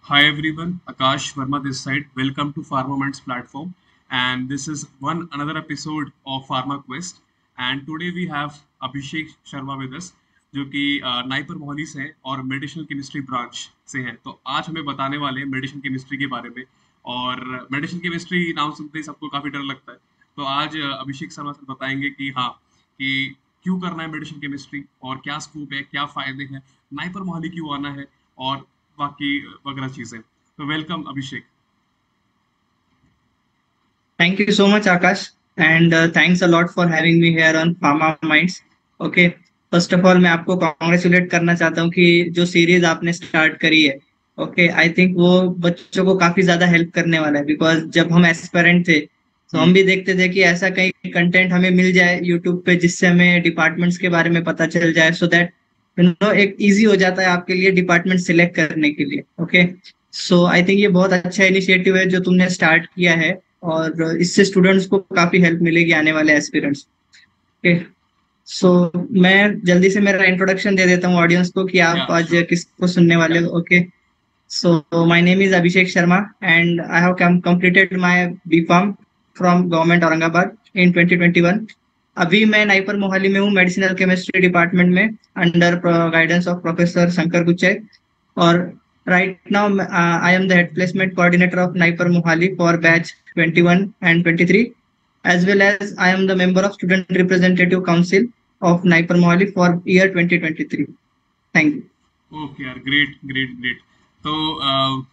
Hi everyone, Akash Verma this side. Welcome to Pharma Minds platform, and this is one another episode of Pharma Quest. And today we have Abhishek Sharma with us, जो कि NIPER Mohali से हैं और medicinal chemistry branch से हैं. तो आज हमें बताने वाले हैं मेडिसिनल केमिस्ट्री के बारे में. और मेडिसिनल केमिस्ट्री नाम सुनते ही सबको काफी डर लगता है. तो आज अभिषेक शर्मा सर बताएंगे कि हाँ, कि क्यों करना है मेडिसिनल केमिस्ट्री और क्या स्कोप है, क्या फायदे हैं, नाइपर मोहाली क्यों आना है और बाकी वगैरह चीजें. तो welcome Abhishek. Thank you so much, Akash, and thanks a lot for having me here on Pharma Minds. Okay, first of all, मैं आपको congratulate करना चाहता हूँ कि जो सीरीज आपने स्टार्ट करी है. ओके, आई थिंक वो बच्चों को काफी ज्यादा हेल्प करने वाला है, बिकॉज जब हम एस्पिरेंट थे तो हम भी देखते थे कि ऐसा कहीं कंटेंट हमें मिल जाए यूट्यूब पे जिससे हमें डिपार्टमेंट्स के बारे में पता चल जाए, सो दैट एक इजी हो जाता है आपके लिए डिपार्टमेंट सिलेक्ट करने के लिए. ओके, सो आई थिंक ये बहुत अच्छा इनिशिएटिव है जो तुमने स्टार्ट किया है, और इससे स्टूडेंट्स को काफी हेल्प मिलेगी आने वाले एस्पिरेंट्स. ओके, सो मैं जल्दी से मेरा इंट्रोडक्शन दे देता हूँ ऑडियंस को कि आप या आज श्योर. किसको सुनने वाले हो. Okay, so my name is Abhishek Sharma and I have completed my B Pharm from government Aurangabad in 2021. अभी मैं नाइपर मोहाली में हूँ मेडिसिनल केमिस्ट्री डिपार्टमेंट में, under guidance of professor Shankar Gucche. और right now I am the head placement coordinator of Naipar Mohali for batch 21 and 23, as well as I am the member of student representative council of Naipar Mohali for year 2023. Thank you. Okay यार, great great great. तो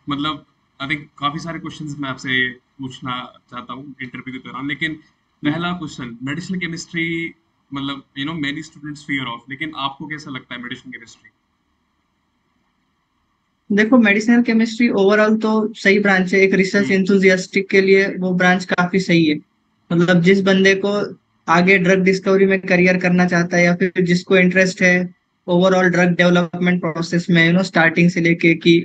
मतलब I think काफी सारे questions मैं आपसे पूछना चाहता हूँ इंटरव्यू के दौरान, लेकिन पहला क्वेश्चन मेडिसिनल केमिस्ट्री, मतलब मेनी स्टूडेंट्स फियर ऑफ, लेकिन आपको कैसा लगता है मेडिसिनल केमिस्ट्री? देखो, मेडिसिनल केमिस्ट्री ओवरऑल तो सही ब्रांच है. एक रिसर्च हम्म. इंथुजियास्टिक के लिए वो ब्रांच काफी सही है. मतलब जिस बंदे को आगे ड्रग डिस्कवरी में करियर करना चाहता है, या फिर जिसको इंटरेस्ट है ओवरऑल ड्रग डेवलपमेंट प्रोसेस में, स्टार्टिंग से लेके कि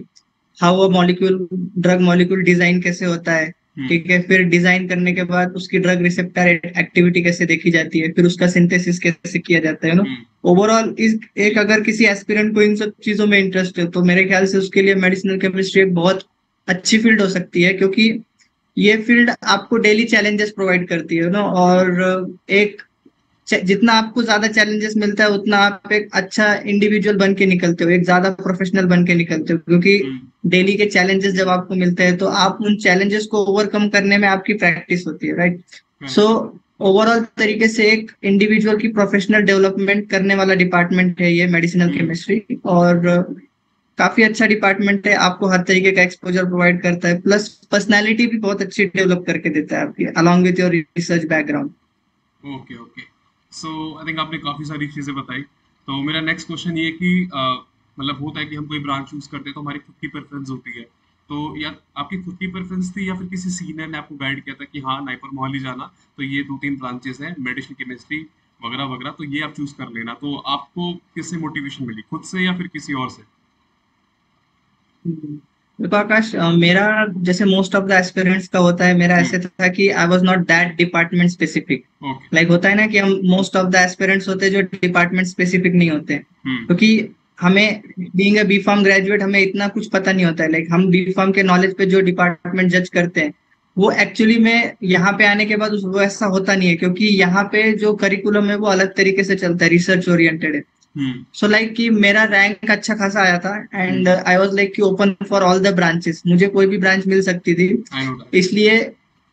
how a molecule drug molecule design कैसे होता है, ठीक है, फिर डिजाइन करने के बाद उसकी ड्रग रिसेप्टर एक्टिविटी कैसे देखी जाती है, फिर उसका सिंथेसिस कैसे किया जाता है ओवरऑल. इस एक अगर किसी एस्पिरेंट को इन सब चीजों में इंटरेस्ट है तो मेरे ख्याल से उसके लिए मेडिसिनल केमिस्ट्री एक बहुत अच्छी फील्ड हो सकती है, क्योंकि ये फील्ड आपको डेली चैलेंजेस प्रोवाइड करती है और एक जितना आपको ज्यादा चैलेंजेस मिलता है उतना आप एक अच्छा इंडिविजुअल बन के निकलते हो, एक ज्यादा प्रोफेशनल बन के निकलते हो, क्योंकि डेली के चैलेंजेस जब आपको मिलते हैं तो आप उन चैलेंजेस को ओवरकम करने में आपकी प्रैक्टिस होती है, राइट. सो ओवरऑल तरीके से एक इंडिविजुअल की प्रोफेशनल डेवलपमेंट करने वाला डिपार्टमेंट है ये मेडिसिनल केमिस्ट्री, और काफी अच्छा डिपार्टमेंट है. आपको हर तरीके का एक्सपोजर प्रोवाइड करता है, प्लस पर्सनैलिटी भी बहुत अच्छी डेवलप करके देता है आपकी, along with your research background. Okay okay. So I think आपने काफी सारी चीजें बताई. तो मेरा नेक्स्ट क्वेश्चन ये कि मतलब होता है कि हम कोई ब्रांच चूज करते हैं तो हमारी खुद की प्रेफरेंस होती है. तो या आपकी खुद की प्रेफरेंस थी या फिर किसी सीनियर ने आपको गाइड किया था कि हाँ नाइपर मोहाली जाना, तो ये 2-3 ब्रांचेस हैं मेडिसिन केमिस्ट्री वगैरह वगैरह, तो ये आप चूज कर लेना. तो आपको किससे मोटिवेशन मिली, खुद से या फिर किसी और से? देखो आकाश, मेरा जैसे मोस्ट ऑफ द एस्पिरेंट्स का होता है, मेरा ऐसे था कि I was not that department specific. Okay. Like होता है ना कि हम मोस्ट ऑफ द एस्पिरेंट्स होते हैं जो डिपार्टमेंट स्पेसिफिक नहीं होते हैं, क्योंकि हमें बीइंग अ बीफार्म ग्रेजुएट हमें इतना कुछ पता नहीं होता है. लाइक हम बीफार्म के नॉलेज पे जो डिपार्टमेंट जज करते हैं वो एक्चुअली में यहाँ पे आने के बाद वो ऐसा होता नहीं है, क्योंकि यहाँ पे जो करिकुलम है वो अलग तरीके से चलता है, रिसर्च ओरिएंटेड है. सो लाइक कि मेरा रैंक अच्छा खासा आया था एंड आई वाज लाइक कि open for all the branches, मुझे कोई भी ब्रांच मिल सकती थी. I know that. इसलिए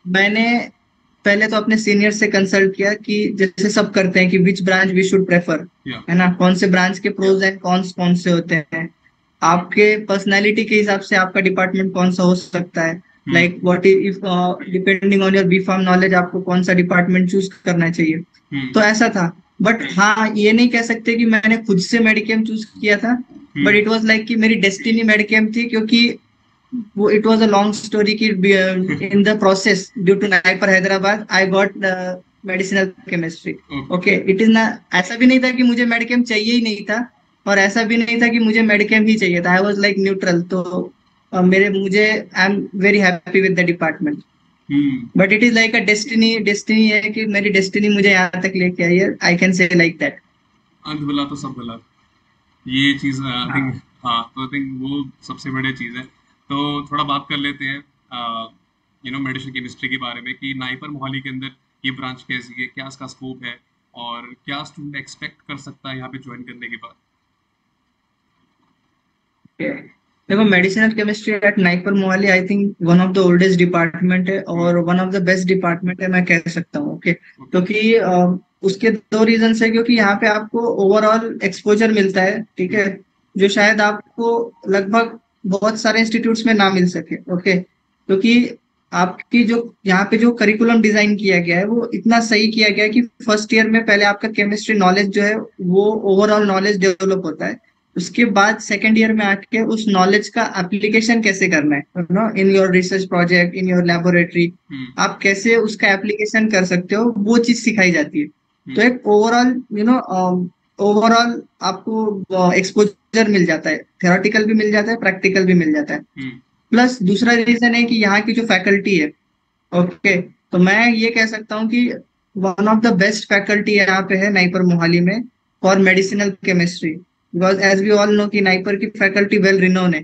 मैंने पहले तो अपने सीनियर से कंसल्ट किया कि जैसे सब करते हैं कि which branch we should prefer, या है ना, कौन से ब्रांच के प्रोज एंड कॉन्स कौन से होते हैं, आपके पर्सनैलिटी के हिसाब से आपका डिपार्टमेंट कौन सा हो सकता है. Like what if depending on your B Pharm knowledge आपको कौन सा डिपार्टमेंट चूज करना चाहिए. तो ऐसा था. बट हाँ, ये नहीं कह सकते कि मैंने खुद से मेडिकेम चूज किया था, बट इट वाज लाइक कि मेरी डेस्टिनी मेडिकेम थी, क्योंकि वो it was a long story कि in the process due to NIPER Hyderabad I got medicinal chemistry. Okay, it is ना, ऐसा भी नहीं था कि मुझे मेडिकेम चाहिए ही नहीं था, और ऐसा भी नहीं था कि मुझे मेडिकेम ही चाहिए था. I was like neutral. तो मुझे आई am very happy with the department, but it is like a destiny. Destiny है कि मेरी डेस्टिनी मुझे यहाँ तक लेके आई है, I can say like that. अंत भला तो सब भला, ये चीज आई थिंक. हाँ, तो आई थिंक वो सबसे बड़ी चीज है. तो थोड़ा बात कर लेते हैं मेडिसिन केमिस्ट्री के बारे में कि नाइपर मोहाली के अंदर ये ब्रांच कैसी है, क्या इसका स्कोप है और क्या स्टूडेंट एक्सपेक्ट कर सकता है यहाँ पे ज्वाइन करने के बाद। देखो, medicinal chemistry at Nagpur Mohali I think one of the oldest department है और one of the best department है, मैं कह सकता हूँ। ओके, क्योंकि उसके दो रीजन है। क्योंकि यहाँ पे आपको ओवरऑल एक्सपोजर मिलता है, ठीक है, जो शायद आपको लगभग बहुत सारे इंस्टीट्यूट्स में ना मिल सके। ओके, क्योंकि आपकी जो यहाँ पे जो करिकुलम डिजाइन किया गया है वो इतना सही किया गया है कि फर्स्ट ईयर में पहले आपका केमिस्ट्री नॉलेज जो है वो ओवरऑल नॉलेज डेवलप होता है। उसके बाद सेकेंड ईयर में आके उस नॉलेज का एप्लीकेशन कैसे करना है, no, in your research project, in your laboratory, आप कैसे उसका एप्लीकेशन कर सकते हो, वो चीज सिखाई जाती है। तो एक ओवरऑल ओवरऑल आपको एक्सपोजर मिल जाता है, थ्योरेटिकल भी मिल जाता है, प्रैक्टिकल भी मिल जाता है। प्लस दूसरा रीजन है कि यहाँ की जो फैकल्टी है, ओके, तो मैं ये कह सकता हूँ कि one of the best faculty यहाँ पे है नाइपर मोहाली में for medicinal chemistry. Because as we all know कि नाइपर की फैकल्टी वेल रिनोन है,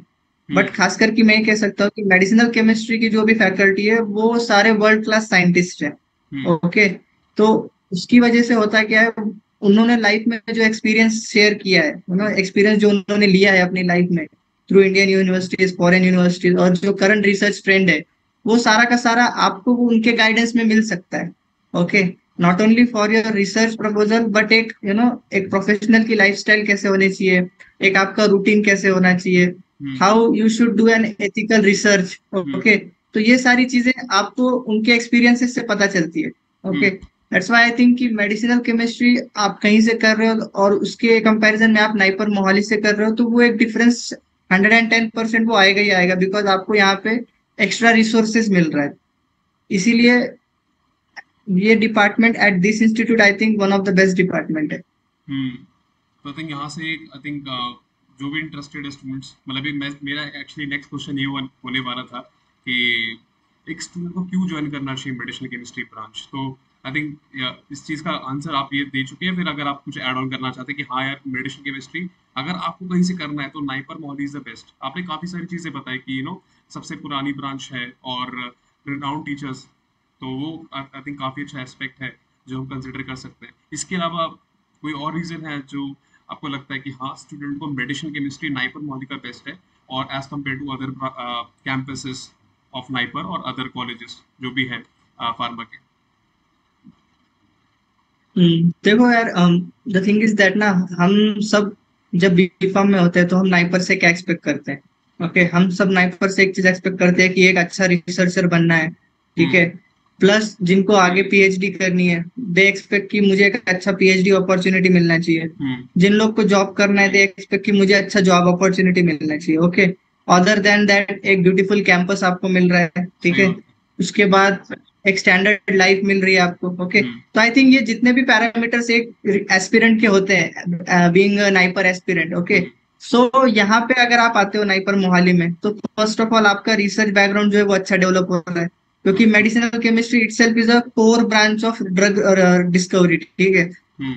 बट खास करके मैं कह सकता हूँ कि मेडिसिनल केमिस्ट्री की जो भी फैकल्टी है वो सारे वर्ल्ड क्लास साइंटिस्ट है। ओके, तो उसकी वजह से होता क्या है, उन्होंने लाइफ में जो एक्सपीरियंस शेयर किया है, एक्सपीरियंस जो उन्होंने लिया है अपनी लाइफ में through Indian universities, foreign universities, और जो करंट रिसर्च ट्रेंड है, वो सारा का सारा आपको उनके गाइडेंस में मिल सकता है। Okay, not only for your research proposal, but एक एक प्रोफेशनल की लाइफस्टाइल कैसे होनी चाहिए, एक आपका रूटीन कैसे होना चाहिए, how you should do an ethical research. Okay, तो ये सारी चीजें आपको उनके एक्सपीरियंसेस से पता चलती है। Okay, that's why I think कि मेडिसिनल केमिस्ट्री आप कहीं से कर रहे हो और उसके कंपैरिजन में आप नाइपर मोहाली से कर रहे हो, तो वो एक डिफरेंस 110% वो आएगा ही आएगा, बिकॉज आपको यहाँ पे एक्स्ट्रा रिसोर्सेज मिल रहा है। इसीलिए ये department at this institute I think one of the best department है। तो आई थिंक यहाँ से आई थिंक जो भी इंटरेस्टेड स्टूडेंट्स, मतलब मेरा एक्चुअली नेक्स्ट क्वेश्चन ये होने वाला था कि एक स्टूडेंट को क्यों ज्वाइन करना चाहिए मेडिसिनल केमिस्ट्री ब्रांच। तो आई थिंक इस चीज़ का आंसर आप ये दे चुके हैं। फिर अगर आप कुछ ऐड ऑन करना चाहते हैं कि हाँ यार, मेडिसिनल केमिस्ट्री अगर आपको कहीं से करना है तो NIPER Mohali is the best. आपने काफ़ी सारी चीज़ें बताई कि सबसे पुरानी ब्रांच है और रिनाउंड टीचर्स, तो वो आई थिंक काफ़ी अच्छा एस्पेक्ट है जो हम कंसिडर कर सकते हैं। इसके अलावा कोई और रीज़न है जो आपको लगता है कि हाँ, स्टूडेंट को मेडिसिनल केमिस्ट्री नाइपर मोहाली का बेस्ट है और as compare to other campuses of NIPER और अदर कॉलेजेस जो भी है फार्मा के। देखो यार, द थिंग इज दैट ना, हम सब जब बी फार्म में होते हैं तो हम नाइपर से क्या एक्सपेक्ट करते हैं। ओके, हम सब नाइपर से एक चीज एक्सपेक्ट करते हैं कि एक अच्छा रिसर्चर बनना है, ठीक है। प्लस जिनको आगे पीएचडी करनी है, दे एक्सपेक्ट कि मुझे एक अच्छा पीएचडी अपॉर्चुनिटी मिलना चाहिए। जिन लोग को जॉब करना है, दे एक्सपेक्ट कि मुझे अच्छा जॉब अपॉर्चुनिटी मिलना चाहिए। ओके, अदर देन दैट एक ब्यूटीफुल कैंपस आपको मिल रहा है, ठीक है, उसके बाद एक स्टैंडर्ड लाइफ मिल रही है आपको। ओके, तो आई थिंक ये जितने भी पैरामीटर्स एक एस्पिरेंट के होते हैं, बीइंग नाइपर एस्पिरेंट, ओके, सो यहाँ पे अगर आप आते हो नाइपर मोहाली में, तो फर्स्ट ऑफ ऑल आपका रिसर्च बैकग्राउंड जो है वो अच्छा डेवलप हो रहा है, क्योंकि medicinal chemistry itself is a core branch of drug discovery, ठीक है।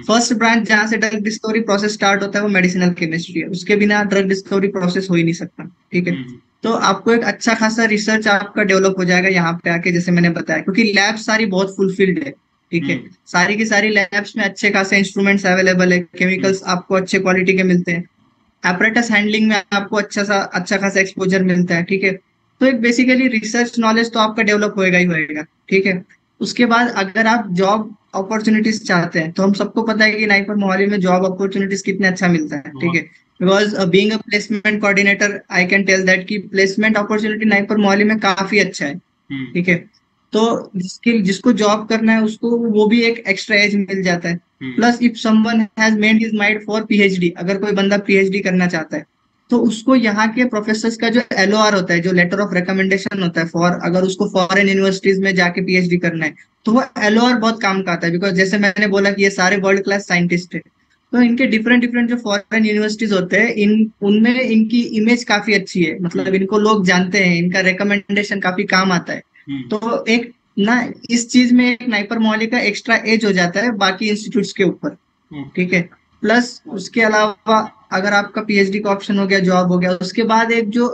फर्स्ट ब्रांच जहां से ड्रग डिस्कवरी प्रोसेस स्टार्ट होता है वो मेडिसिनल केमिस्ट्री है, उसके बिना ड्रग डिस्कवरी प्रोसेस हो ही नहीं सकता, ठीक है। तो आपको एक अच्छा खासा रिसर्च आपका डेवलप हो जाएगा यहाँ पे आके, जैसे मैंने बताया, क्योंकि लैब सारी बहुत फुलफिल्ड है, ठीक है। सारी की सारी लैब्स में अच्छे खासे इंस्ट्रूमेंट्स अवेलेबल है, केमिकल्स आपको अच्छे क्वालिटी के मिलते हैं, एपरेटस हैंडलिंग में आपको अच्छा खासा एक्सपोजर मिलता है, ठीक है। तो एक बेसिकली रिसर्च नॉलेज तो आपका डेवलप होएगा ही होएगा, ठीक है। उसके बाद अगर आप जॉब अपॉर्चुनिटीज चाहते हैं, तो हम सबको पता है कि नाइपर मोहाली में जॉब अपॉर्चुनिटीज कितने अच्छा मिलता है, ठीक है। Because being a placement coordinator I can tell that कि प्लेसमेंट अपॉर्चुनिटी नाइपर मोहाली में काफी अच्छा है, ठीक है। तो जिसको जॉब करना है उसको वो भी एक एक्स्ट्रा एज मिल जाता है। Plus if someone has made his mind for PhD, अगर कोई बंदा पीएचडी करना चाहता है, तो उसको यहाँ के प्रोफेसर्स का जो एलओआर होता है, जो लेटर ऑफ रिकमेंडेशन होता है, फॉर अगर उसको फॉरेन यूनिवर्सिटीज में जाके पीएचडी करना है, तो वो एलओआर बहुत काम का आता है। बिकॉज जैसे मैंने बोला कि ये सारे वर्ल्ड क्लास साइंटिस्ट है, तो इनके डिफरेंट डिफरेंट जो फॉरेन यूनिवर्सिटीज होते हैं, उनमें इनकी इमेज काफी अच्छी है, मतलब इनको लोग जानते हैं, इनका रिकमेंडेशन काफी काम आता है। तो एक ना इस चीज में एक नाइपर मोहाली का एक्स्ट्रा एज हो जाता है बाकी इंस्टीट्यूट्स के ऊपर, ठीक है। प्लस उसके अलावा अगर आपका पीएचडी का ऑप्शन हो गया, जॉब हो गया, उसके बाद एक जो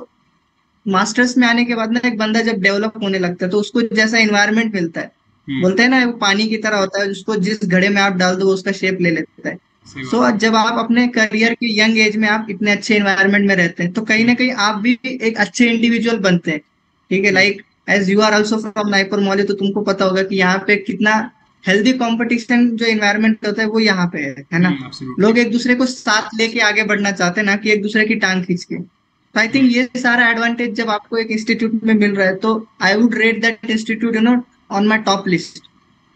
मास्टर्स में आने के बाद ना एक बंदा जब डेवलप होने लगता है तो उसको जैसा इन्वायरमेंट मिलता है, हम्म। बोलते हैं ना वो पानी की तरह होता है, उसको जिस घड़े में आप डाल दो वो उसका शेप ले लेता है। सही सो बात है। जब आप अपने करियर के यंग एज में आप इतने अच्छे इन्वायरमेंट में रहते हैं तो कहीं हम्म। ना कहीं आप भी एक अच्छे इंडिविजुअल बनते हैं। ठीक है, hmm. Like as you are also from NIPER Mohali, तो तुमको पता होगा कि यहाँ पे कितना हेल्दी कंपटीशन जो इन्वायरमेंट होता है वो यहाँ पे है ना। एब्सोल्युटली। लोग एक दूसरे को साथ लेके आगे बढ़ना चाहते हैं ना कि एक दूसरे की टांग खींच के। तो आई हम्म। थिंक ये सारा एडवांटेज जब आपको एक इंस्टीट्यूट में मिल रहा है तो I would rate that institute on my top list.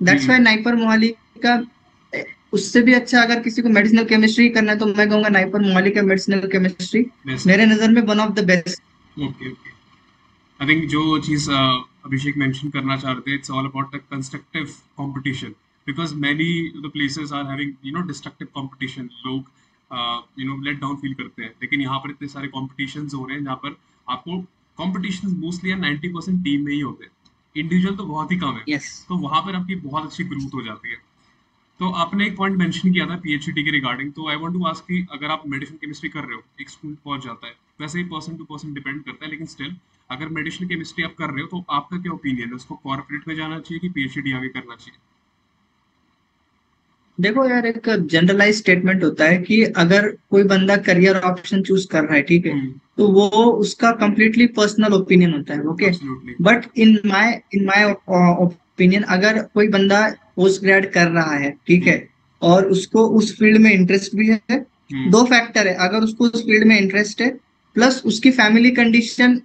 That's why hmm. NIPER Mohali का उससे भी अच्छा अगर किसी को मेडिसिनल केमिस्ट्री करना है तो मैं कहूंगा नाइपर मोहाली का मेडिसिनल केमिस्ट्री बेस्ट है। मेरे नजर में one of the best. Okay okay. I think जो चीज़ अभिषेक मेंशन करना चाह रहे थे, it's all about the constructive competition, because many the places are having destructive competition. लोग लेट डाउन फील करते हैं, लेकिन यहाँ पर इतने सारे कॉम्पिटिशन हो रहे हैं जहाँ पर आपको कॉम्पिटिशन मोस्टली 90% टीम में ही होते हैं, इंडिविजुअल तो बहुत ही कम है। यस। तो वहाँ पर आपकी बहुत अच्छी ग्रोथ हो जाती है। तो आपने एक पॉइंट मेंशन किया था पीएचडी के रिगार्डिंग, तो आई वांट टू आस्क कि अगर आप मेडिसिन केमिस्ट्री कर रहे हो, एक स्टूडेंट पहुंच जाता है, वैसे ही पर्सन टू पर्सन डिपेंड करता है, लेकिन स्टिल अगर मेडिसिन केमिस्ट्री आप कर रहे हो तो आपका क्या ओपिनियन है, उसको कॉर्पोरेट में जाना चाहिए कि पीएचडी आगे करना चाहिए? देखो यार, एक जनरलाइज स्टेटमेंट होता है कि अगर कोई बंदा करियर ऑप्शन चूज कर रहा है, ठीक है, हम्म। तो वो उसका कंप्लीटली पर्सनल ओपिनियन होता है। Okay, absolutely. But in my opinion अगर कोई बंदा पोस्ट ग्रेड कर रहा है, ठीक हम्म। है, और उसको उस फील्ड में इंटरेस्ट भी है, हम्म। दो फैक्टर है, अगर उसको उस फील्ड में इंटरेस्ट है प्लस उसकी फैमिली कंडीशन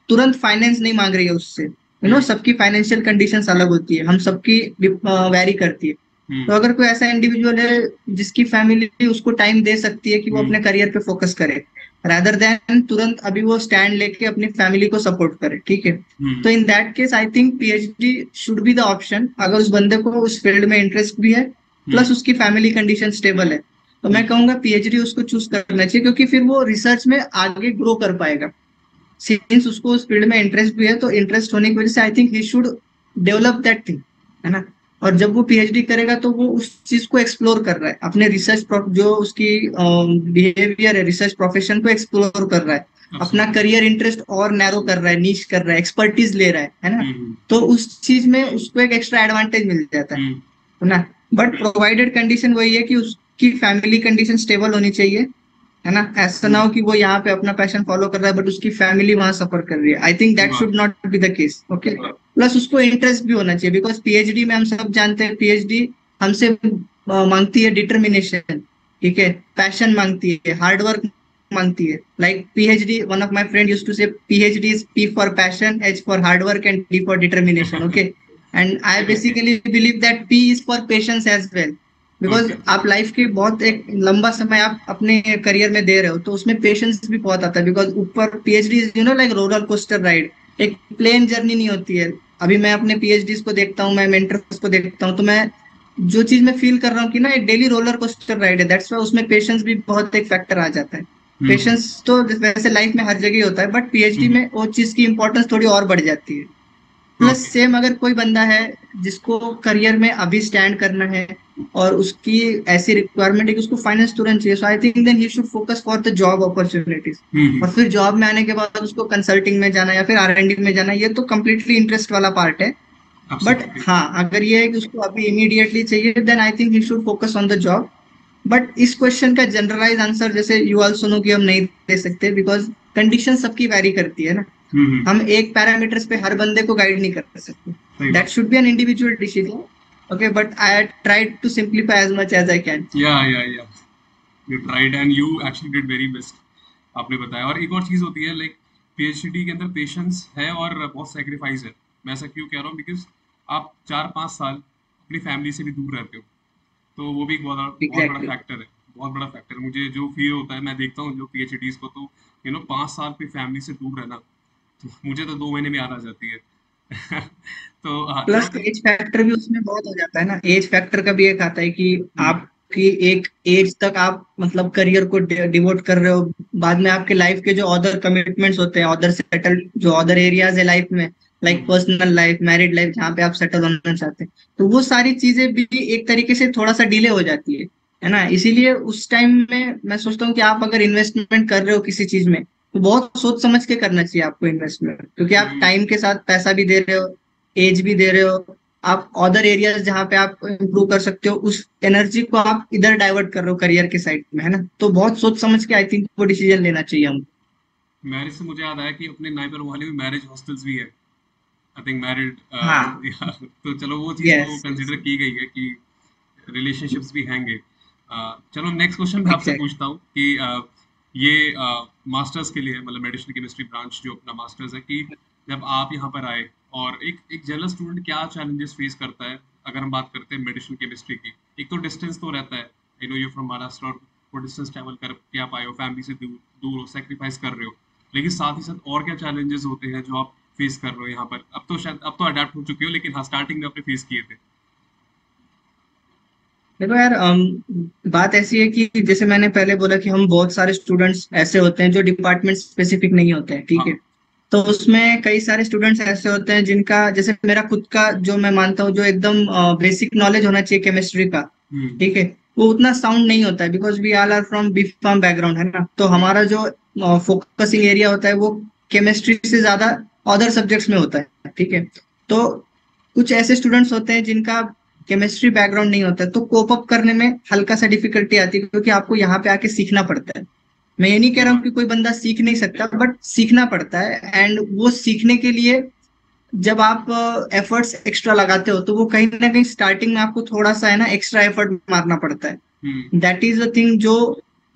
तुरंत फाइनेंस नहीं मांग रही है उससे, हम्म। सबकी फाइनेंशियल कंडीशंस अलग होती है, हम सबकी वैरी करती है। तो हम्म। अगर कोई ऐसा इंडिविजुअल है जिसकी फैमिली उसको टाइम दे सकती है कि वो हम्म। अपने करियर पे फोकस करे रादर देन तुरंत अभी वो स्टैंड लेके अपनी फैमिली को सपोर्ट करे, ठीक है, हम्म। तो in that case I think PhD should be the option, अगर उस बंदे को उस फील्ड में इंटरेस्ट भी है हम्म। प्लस उसकी फैमिली कंडीशन स्टेबल है, तो मैं हम्म। कहूंगा पीएचडी उसको चूज करना चाहिए, क्योंकि फिर वो रिसर्च में आगे ग्रो कर पाएगा। सिंस उसको उस फील्ड में इंटरेस्ट भी है तो इंटरेस्ट होने की वजह से आई think he should develop that thing, है ना। और जब वो पीएचडी करेगा तो वो उस चीज को एक्सप्लोर कर रहा है, अपने रिसर्च जो उसकी बिहेवियर है रिसर्च प्रोफेशन को एक्सप्लोर कर रहा है, अपना एब्सोल्युटली। करियर इंटरेस्ट और नैरो कर रहा है, नीश कर रहा है, एक्सपर्टीज ले रहा है ना। हम्म। तो उस चीज में उसको एक एक्स्ट्रा एडवांटेज मिल जाता हम्म। है ना। बट प्रोवाइडेड कंडीशन वही है कि उसकी फैमिली कंडीशन स्टेबल होनी चाहिए, है ना। ऐसा ना हम्म। हो कि वो यहाँ पे अपना पैशन फॉलो कर रहा है बट उसकी फैमिली वहां सफर कर रही है, आई थिंक सही दैट बात should not be the case. Okay, plus उसको इंटरेस्ट भी होना चाहिए, बिकॉज पीएचडी में हम सब जानते हैं पीएचडी हमसे मांगती है डिटर्मिनेशन, ठीक है, पैशन मांगती है, हार्डवर्क मांगती है। Like PhD, one of my friend used to say PhD is P for passion, H for hard work and D for determination. Okay, and I है। Basically believe that P is for patience as well, because okay. आप life के बहुत एक लंबा समय आप अपने career में दे रहे हो तो उसमें पेशेंस भी बहुत आता है, बिकॉज ऊपर PhD like roller coaster ride, एक प्लेन जर्नी नहीं होती है। अभी मैं अपने पीएचडी को देखता हूँ, मैं मेंटर्स को देखता हूँ, तो मैं जो चीज मैं फील कर रहा हूँ कि ना एक डेली रोलर कोस्टर राइड है, दैट्स वाई उसमें पेशेंस भी बहुत एक फैक्टर आ जाता है। हम्म। पेशेंस तो वैसे लाइफ में हर जगह ही होता है बट पीएचडी हम्म। में वो चीज की इंपॉर्टेंस थोड़ी और बढ़ जाती है। Plus okay. सेम अगर कोई बंदा है जिसको करियर में अभी स्टैंड करना है और उसकी ऐसी रिक्वायरमेंट है कि उसको फाइनेंस तुरंत चाहिए, so I think then he should focus for the job opportunities. Hmm. और फिर जॉब में आने के बाद उसको कंसल्टिंग में जाना या फिर आरएनडी में जाना, ये तो कम्प्लीटली इंटरेस्ट वाला पार्ट है। But absolutely. हाँ, अगर ये है कि उसको अभी इमीडिएटली चाहिए then I think he should focus on the job. But इस क्वेश्चन का जनरलाइज आंसर जैसे यू ऑल्सो नो कि हम नहीं दे सकते, बिकॉज कंडीशन सबकी वैरी करती है ना। हम्म। हम एक पैरामीटर्स पे हर बंदे को गाइड नहीं कर सकते, सही दैट बात। Should be an individual decision. Okay, but I tried to simplify as much as I can. Yeah you tried and you actually did very best. आपने बताया, और एक और चीज़ होती है लाइक पीएचडी के अंदर पेशेंस है और बहुत सेक्रीफाइस है। मैं ऐसा क्यों कह रहा हूँ, बिकॉज आप 4-5 साल अपनी फैमिली से भी दूर रहते हो, तो वो भी एक बहुत बड़ा एग्जैक्टली। फैक्टर है। बहुत बड़ा फैक्टर है। मुझे जो फील होता है, मैं देखता हूँ जो पीएचडीज को, तो 5 साल अपनी फैमिली से दूर रहना, तो मुझे तो 2 महीने में याद आ जाती है। तो हाँ चलो प्लस ठीक। एज फैक्टर भी उसमें बहुत हो जाता है ना, एज फैक्टर का भी एक आता है कि हम्म। आपकी एक एज तक आप मतलब करियर को डिवोट कर रहे हो, बाद में आपके लाइफ के जो अदर कमिटमेंट्स होते हैं, अदर सेटल जो अदर एरियाज है लाइफ में, लाइक हम्म। पर्सनल लाइफ, मैरिड लाइफ, जहाँ पे आप सेटल होना चाहते हैं, तो वो सारी चीजें भी एक तरीके से थोड़ा सा डिले हो जाती है ना। इसीलिए उस टाइम में मैं सोचता हूँ कि आप अगर इन्वेस्टमेंट कर रहे हो किसी चीज में तो बहुत सोच समझ के करना चाहिए आपको इन्वेस्टमेंट, क्योंकि आप हम्म, टाइम के साथ पैसा भी दे रहे हो, एज भी दे रहे हो, आप अदर एरियाज जहाँ पे आप इम्प्रूव कर सकते हो उस एनर्जी को आप इधर डाइवर्ट कर रहे हो करियर के साइड में, है ना। तो बहुत सोच समझ के आई थिंक वो डिसीजन लेना चाहिए हमको। मैरिज से मुझे याद आया कि अपने नाइबर मोहल्ले में मैरिज हॉस्टल्स भी है। आई थिंक मैरिड हाँ। तो चलो वो चीज़ तो यस कंसिडर की गई है कि रिलेशनशिप्स भी हैंगे। चलो नेक्स्ट क्वेश्चन मैं आपसे एग्जैक्ट। पूछता हूँ कि ये मास्टर्स के लिए मतलब मेडिसिन केमिस्ट्री ब्रांच जो अपना मास्टर्स है कि जब आप यहाँ पर आए और एक जनरल स्टूडेंट क्या चैलेंजेस फेस करता है अगर हम बात करते हैं मेडिसिन केमिस्ट्री की। एक तो डिस्टेंस तो रहता है, you know you from Maharashtra और वो डिस्टेंस ट्रैवल कर के आप आए हो, फैमिली से दूर दूर हो, सेक्रीफाइस कर रहे हो, लेकिन साथ ही साथ और क्या चैलेंजेस होते हैं जो आप फेस कर रहे हो यहाँ पर। अब तो शायद अब तो अडेप्ट हो चुके हो, लेकिन हाँ स्टार्टिंग में आपने फेस किए थे। देखो यार, बात ऐसी है कि जैसे मैंने पहले बोला कि हम बहुत सारे स्टूडेंट्स ऐसे होते हैं जो डिपार्टमेंट स्पेसिफिक नहीं होते हैं, ठीक है। हाँ। तो उसमें कई सारे स्टूडेंट्स ऐसे होते हैं जिनका, जैसे मेरा खुद का जो मैं मानता हूँ जो एकदम बेसिक नॉलेज होना चाहिए केमिस्ट्री का, हम्म। ठीक है, वो उतना साउंड नहीं होता है, because we all are from B pharm background, है ना। तो हम्म। हमारा जो फोकसिंग एरिया होता है वो केमिस्ट्री से ज्यादा अदर सब्जेक्ट्स में होता है, ठीक है। तो कुछ ऐसे स्टूडेंट्स होते हैं जिनका केमिस्ट्री बैकग्राउंड नहीं होता है, तो कोप अप करने में हल्का सा डिफिकल्टी आती है, क्योंकि आपको यहाँ पे आके सीखना पड़ता है। मैं ये नहीं कह सही रहा हूँ बात। कि कोई बंदा सीख नहीं सकता, बट सीखना पड़ता है, एंड वो सीखने के लिए जब आप एफर्ट्स एक्स्ट्रा लगाते हो तो वो कहीं ना कहीं स्टार्टिंग में आपको थोड़ा सा है ना एक्स्ट्रा एफर्ट मारना पड़ता है। हम्म। दैट इज द थिंग जो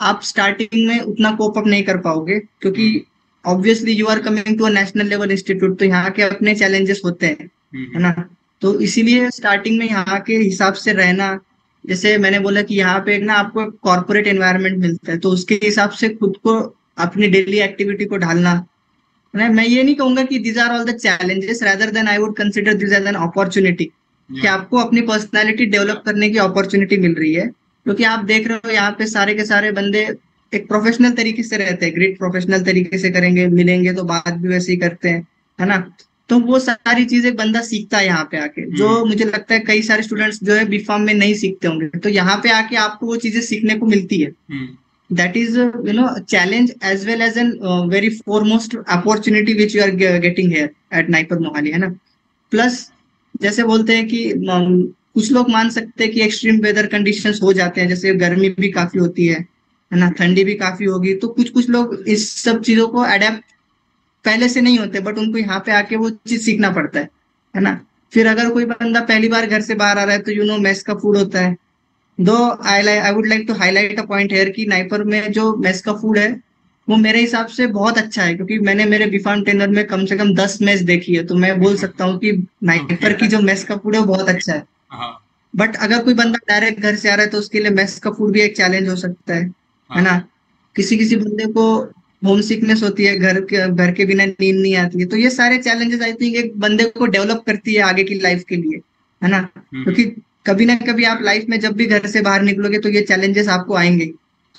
आप स्टार्टिंग में उतना कोप अप नहीं कर पाओगे, क्योंकि hmm. Obviously you are coming to a national level institute, तो यहाँ के अपने चैलेंजेस होते हैं, है हम्म। ना। तो इसीलिए स्टार्टिंग में यहाँ के हिसाब से रहना, जैसे मैंने बोला कि यहाँ पे एक ना आपको कॉर्पोरेट एनवायरनमेंट मिलता है, तो उसके हिसाब से खुद को अपनी डेली एक्टिविटी को ढालना। मैं ये नहीं कहूंगा कि these are all the challenges, rather then I would consider this as an opportunity, कि या। आपको अपनी पर्सनालिटी डेवलप करने की अपॉर्चुनिटी मिल रही है। क्योंकि आप देख रहे हो यहाँ पे सारे के सारे बंदे एक प्रोफेशनल तरीके से रहते हैं, ग्रेट प्रोफेशनल तरीके से करेंगे, मिलेंगे तो बात भी वैसे ही करते हैं, है ना। तो वो सारी चीजें बंदा सीखता है यहाँ पे आके, जो हम्म। मुझे लगता है कई सारे स्टूडेंट्स जो है बीफार्म में नहीं सीखते होंगे, तो यहाँ पे आके आपको वो चीजें सीखने को मिलती है। हम्म। That is a challenge as well as an very foremost opportunity which you are getting here at NIPER Mohali, है ना। प्लस जैसे बोलते हैं कि कुछ लोग मान सकते हैं कि एक्सट्रीम वेदर कंडीशंस हो जाते हैं, जैसे गर्मी भी काफी होती है ना, ठंडी भी काफी होगी, तो कुछ कुछ लोग इस सब चीजों को अडेप्ट पहले से नहीं होते, बट उनको यहाँ पे आके वो चीज सीखना पड़ता है ना। फिर अगर कोई बंदा पहली बार घर से बाहर आ रहा है तो मेस का फूड होता है। Though I would like to highlight a point here कि नाइपर में जो मेस का फूड है वो मेरे हिसाब से बहुत अच्छा है, क्योंकि मैंने मेरे बीफार्म टेनर में कम से कम 10 मेस देखी है, तो मैं बोल सकता हूँ कि ओके। नाइपर की जो मेस का फूड है वो बहुत अच्छा है। हाँ। बट अगर कोई बंदा डायरेक्ट घर से आ रहा है तो उसके लिए मेस का फूड भी एक चैलेंज हो सकता है हाँ। ना। किसी किसी बंदे को होम सिकनेस होती है, घर के बिना नींद नहीं आती है, तो ये सारे चैलेंजेस आई थिंक एक बंदे को डेवलप करती है आगे की लाइफ के लिए, है ना। हम्म। क्योंकि कभी ना कभी आप लाइफ में जब भी घर से बाहर निकलोगे तो ये चैलेंजेस आपको आएंगे।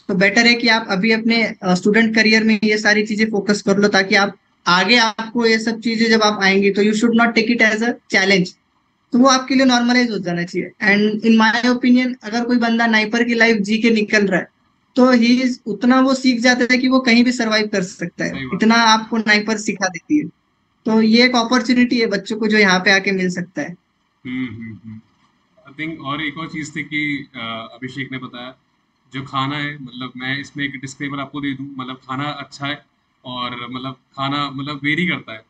तो बेटर है कि आप अभी अपने स्टूडेंट करियर में ये सारी चीजें फोकस कर लो, ताकि आप आगे आपको ये सब चीजें जब आप आएंगी तो you should not take it as a challenge, तो वो आपके लिए नॉर्मलाइज हो जाना चाहिए। एंड इन माय ओपिनियन अगर कोई बंदा नाइपर की लाइफ जी के निकल रहा है तो ही उतना वो सीख जाता है कि वो कहीं भी सरवाइव कर सकता है, सही बात। इतना आपको नाइपर सिखा देती है। तो ये एक अपॉर्चुनिटी है बच्चों को जो यहाँ पे आके मिल सकता है। हम्म। आई थिंक और एक और चीज़ थी कि अभिषेक ने बताया जो खाना है, मतलब मैं इसमें एक डिस्क्लेमर आपको दे दूं, मतलब खाना अच्छा है और मतलब खाना मतलब वेरी करता है।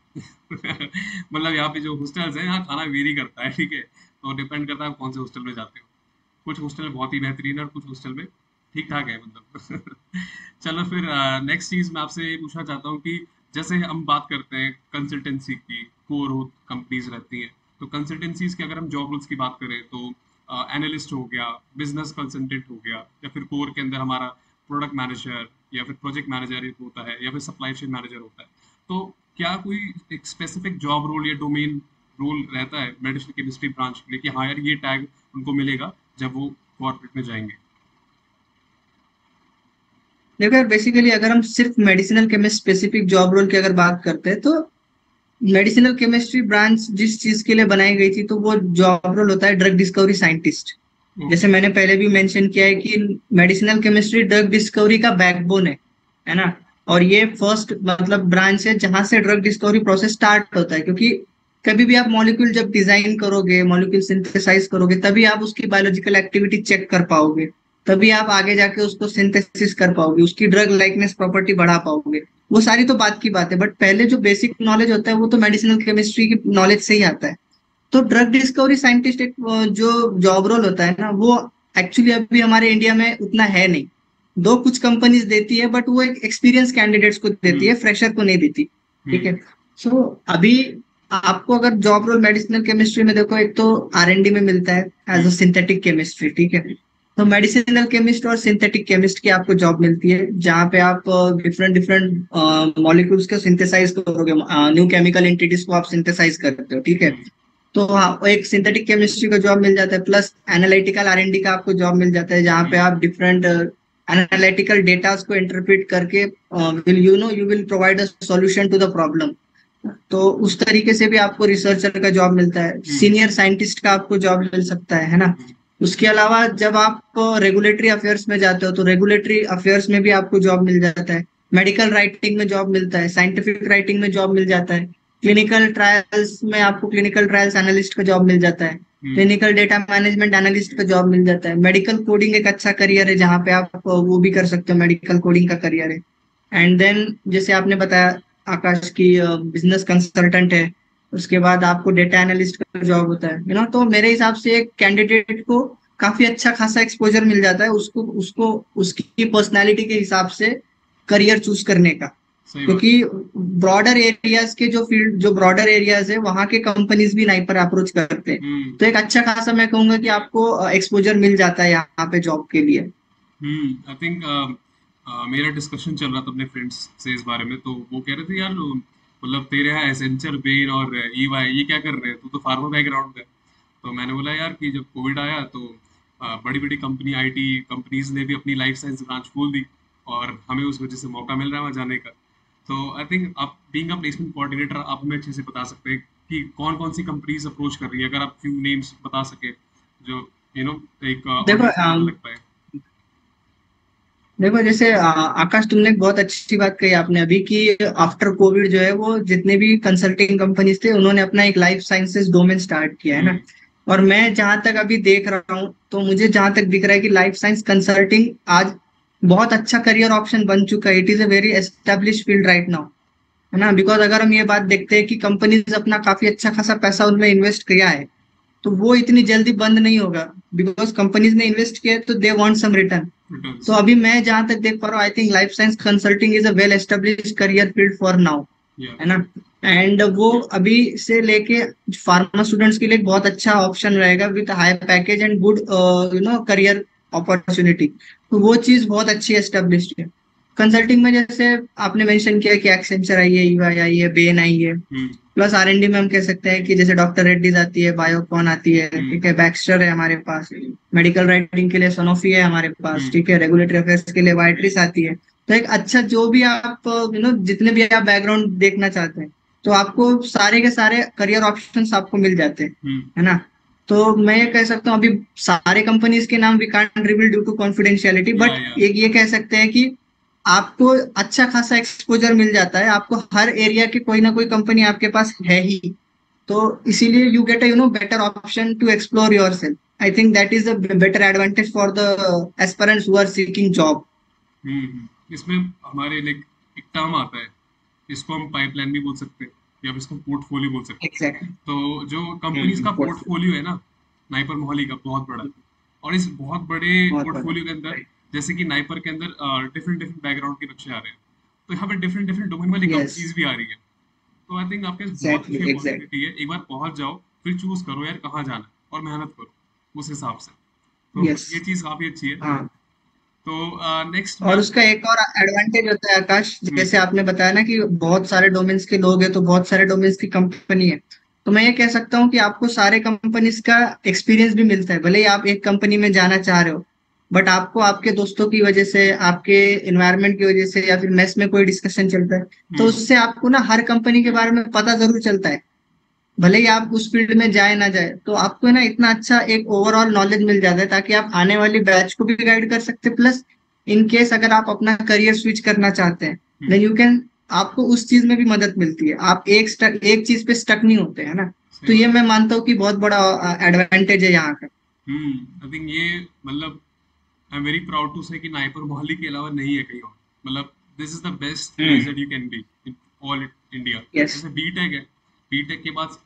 मतलब यहाँ पे जो हॉस्टल्स हैं यहाँ खाना वेरी करता है, ठीक है, तो डिपेंड करता है आप कौन से हॉस्टल में जाते हो। कुछ हॉस्टल बहुत ही बेहतरीन है और कुछ हॉस्टल में ठीक ठाक है मतलब। चलो फिर नेक्स्ट चीज़ मैं आपसे ये पूछना चाहता हूँ कि जैसे हम बात करते हैं कंसल्टेंसी की, कोर कंपनीज रहती हैं, तो कंसल्टेंसीज की अगर हम जॉब रोल्स की बात करें तो एनालिस्ट हो गया, बिजनेस कंसल्टेंट हो गया, या फिर कोर के अंदर हमारा प्रोडक्ट मैनेजर या फिर प्रोजेक्ट मैनेजर होता है, या फिर सप्लाई चेन मैनेजर होता है। तो क्या कोई एक स्पेसिफिक जॉब रोल या डोमेन रोल रहता है मेडिसिन केमिस्ट्री ब्रांच के लिए कि हाँ यार ये टैग उनको मिलेगा जब वो कॉर्पोरेट में जाएंगे? देखो यार, बेसिकली अगर हम सिर्फ medicinal chemist specific job role की अगर बात करते हैं तो मेडिसिनल केमिस्ट्री ब्रांच जिस चीज के लिए बनाई गई थी तो वो जॉब रोल होता है ड्रग डिस्कवरी साइंटिस्ट। जैसे ओके। मैंने पहले भी मेंशन किया है कि मेडिसिनल केमिस्ट्री ड्रग डिस्कवरी का बैकबोन है ना। और ये फर्स्ट मतलब ब्रांच है जहां से ड्रग डिस्कवरी प्रोसेस स्टार्ट होता है, क्योंकि कभी भी आप मॉलिक्यूल जब डिजाइन करोगे, मॉलिक्यूल सिंथेसाइज करोगे, तभी आप उसकी बायोलॉजिकल एक्टिविटी चेक कर पाओगे, तभी आप आगे जाके उसको सिंथेसिस कर पाओगे, उसकी ड्रग लाइकनेस प्रॉपर्टी बढ़ा पाओगे। वो सारी तो बात की बात है, बट पहले जो बेसिक नॉलेज होता है वो तो मेडिसिनल केमिस्ट्री की नॉलेज से ही आता है। तो ड्रग डिस्कवरी साइंटिस्ट एक जो जॉब रोल होता है ना, वो एक्चुअली अभी हमारे इंडिया में उतना है नहीं। दो कुछ कंपनीज देती है, बट वो एक एक्सपीरियंस कैंडिडेट्स को देती है, फ्रेशर को नहीं देती। ठीक है। सो अभी आपको अगर जॉब रोल मेडिसिनल केमिस्ट्री में देखो, एक तो R&D में मिलता है एज अ सिंथेटिक केमिस्ट्री। ठीक है। तो मेडिसिनल केमिस्ट और सिंथेटिक केमिस्ट की आपको जॉब मिलती है, जहाँ पे आप डिफरेंट डिफरेंट मॉलिक्यूल्स को सिंथेसाइज करोगे, न्यू केमिकल एंटिटीज को आप सिंथेसाइज करते हो। ठीक है। तो हाँ, एक सिंथेटिक केमिस्ट्री का जॉब मिल जाता है, प्लस एनालिटिकल R&D का आपको जॉब मिल जाता है, जहाँ पे आप डिफरेंट एनालिटिकल डेटास को इंटरप्रेट करके you will provide a solution to the problem. तो उस तरीके से भी आपको रिसर्चर का जॉब मिलता है, सीनियर साइंटिस्ट का आपको जॉब मिल सकता है ना। उसके अलावा जब आप रेगुलेटरी अफेयर्स में जाते हो, तो रेगुलेटरी अफेयर्स में भी आपको जॉब मिल जाता है, मेडिकल राइटिंग में जॉब मिलता है, साइंटिफिक राइटिंग में जॉब मिल जाता है, क्लिनिकल ट्रायल्स में आपको क्लिनिकल ट्रायल्स एनालिस्ट का जॉब मिल जाता है, क्लिनिकल डेटा मैनेजमेंट एनालिस्ट का जॉब मिल जाता है। मेडिकल कोडिंग एक अच्छा करियर है, जहाँ पे आप वो भी कर सकते हो, मेडिकल कोडिंग का करियर है। एंड देन जैसे आपने बताया आकाश की बिजनेस कंसल्टेंट है, उसके बाद आपको डेटा एनालिस्ट का जॉब होता है, तो मेरे हिसाब से एक कैंडिडेट को काफी अच्छा खासा एक्सपोजर मिल जाता है, उसको उसको उसकी पर्सनालिटी के हिसाब से करियर चूज करने का। क्योंकि ब्रॉडर एरियाज के जो फील्ड, जो ब्रॉडर एरियाज है, वहां के कंपनीज भी नाइपर अप्रोच करते हैं। तो एक अच्छा खासा मैं कहूंगा कि आपको एक्सपोजर मिल जाता है यहाँ पे जॉब के लिए। आई थिंक मेरा डिस्कशन चल रहा था अपने फ्रेंड्स से इस बारे में, तो वो कह रहे थे यार मतलब तेरे यहाँ एसेंचर, बेन और EY ये क्या कर रहे हैं, तू तो फार्मा बैकग्राउंड का है। तो मैंने बोला यार कि जब कोविड आया तो बड़ी बड़ी कंपनी, IT कंपनीज ने भी अपनी लाइफ साइंस ब्रांच खोल दी, और हमें उस वजह से मौका मिल रहा है वहाँ जाने का। तो आई थिंक आप बीइंग अ प्लेसमेंट कोऑर्डिनेटर, आप हमें अच्छे से बता सकते हैं कि कौन कौन सी कंपनीज अप्रोच कर रही है, अगर आप फ्यू नेम्स बता सके जो एक देखो ऑडियंस को पता लग पाए। देखो जैसे आकाश, तुमने एक बहुत अच्छी बात कही आपने अभी कि आफ्टर कोविड जो है, वो जितने भी कंसल्टिंग कंपनीज थे, उन्होंने अपना एक लाइफ साइंसेस डोमेन स्टार्ट किया है ना। और मैं जहां तक अभी देख रहा हूँ, तो मुझे जहां तक दिख रहा है कि लाइफ साइंस कंसल्टिंग आज बहुत अच्छा करियर ऑप्शन बन चुका है। It is a very establish field right now, है ना। बिकॉज अगर हम ये बात देखते हैं कि कंपनीज अपना काफी अच्छा खासा पैसा उनमें इन्वेस्ट किया है, तो वो इतनी जल्दी बंद नहीं होगा। बिकॉज कंपनीज ने इन्वेस्ट किया है, तो दे वांट सम रिटर्न। तो अभी मैं जहां तक देख पा रहा हूँ, I think life science consulting is a well establish career field for now, है ना। एंड वो अभी से लेके फार्मा स्टूडेंट्स के लिए एक बहुत अच्छा ऑप्शन रहेगा, with high package and good career opportunity. तो वो चीज बहुत अच्छी एस्टेब्लिश है। कंसल्टिंग में जैसे आपने मेंशन किया कि एक्सेंचर आई है, EY आई है, बेन आई है, प्लस R&D में हम कह सकते हैं कि जैसे डॉक्टर रेड्डीज आती है, बायोकॉन आती है, ठीक है, बैक्स्टर है हमारे पास, मेडिकल राइटिंग के लिए सनोफी है हमारे पास, ठीक है, रेगुलेटरी अफेयर्स के लिए वाइट्रिस आती है। तो एक अच्छा, जो भी आप जितने भी आप बैकग्राउंड देखना चाहते हैं, तो आपको सारे के सारे करियर ऑप्शंस आपको मिल जाते हैं, है ना। तो मैं ये कह सकता हूँ, अभी सारे कंपनीज के नाम we can't reveal due to confidentiality, but एक ये कह सकते हैं कि आपको अच्छा खासा एक्सपोजर मिल जाता है, आपको हर एरिया की कोई ना कोई कंपनी आपके पास है ही। तो इसीलिए you get a better option to explore yourself. I think that is a better advantage for the aspirants who are seeking job. इसमें हमारे लाइक एक टर्म आता है, इसको हम पाइपलाइन भी बोल सकते हैं, या फिर इसको पोर्टफोलियो बोल सकते हैं। एग्जैक्टली। तो जो कंपनीज का पोर्टफोलियो है ना, नाइपर मोहाली का बहुत बड़ा, और इस बहुत बड़े पोर्टफोलियो के अंदर, जैसे कि नाइपर के अंदर डिफरेंट डिफरेंट बैकग्राउंड के बच्चे आ रहे हैं, तो यहाँ पे डिफरेंट डिफरेंट डोमेन वाली कंपनीज भी आ रही है। तो आई थिंक आपके पास बहुत अच्छी अपॉर्चुनिटी है, एक बार पहुंच जाओ, फिर चूज करो यार कहाँ जाना है, और मेहनत करो उस हिसाब से। तो ये चीज काफी अच्छी है। तो नेक्स्ट, और उसका एक और एडवांटेज होता है आकाश, जैसे आपने बताया ना कि बहुत सारे डोमेन्स के लोग हैं, तो बहुत सारे डोमेन्स की कंपनी है। तो मैं ये कह सकता हूँ कि आपको सारे कंपनीज का एक्सपीरियंस भी मिलता है। भले ही आप एक कंपनी में जाना चाह रहे हो, बट आपको आपके दोस्तों की वजह से, आपके एनवायरनमेंट की वजह से, या फिर मेस में कोई डिस्कशन चलता है, तो उससे आपको ना हर कंपनी के बारे में पता जरूर चलता है। भले ही आप उस फील्ड में जाए ना जाए, तो आपको ना इतना अच्छा एक ओवरऑल नॉलेज मिल जाता है, ताकि आप आने वाली बैच को भी गाइड कर सकते, प्लस इन केस अगर आप अपना करियर स्विच करना चाहते हैं, देन यू कैन, आपको उस चीज में भी मदद मिलती है, आप एक चीज पे स्टक नहीं होते है ना। तो सही ये बात। मैं मानता हूँ कि बहुत बड़ा एडवांटेज है यहाँ का। आई थिंक ये मतलब I am very proud to say कि नाइपर मोहाली के अलावा नहीं है कहीं और। मतलब this is the best place that you can be in all India. Yes. जैसे बीटेक है, बीटेक के बाद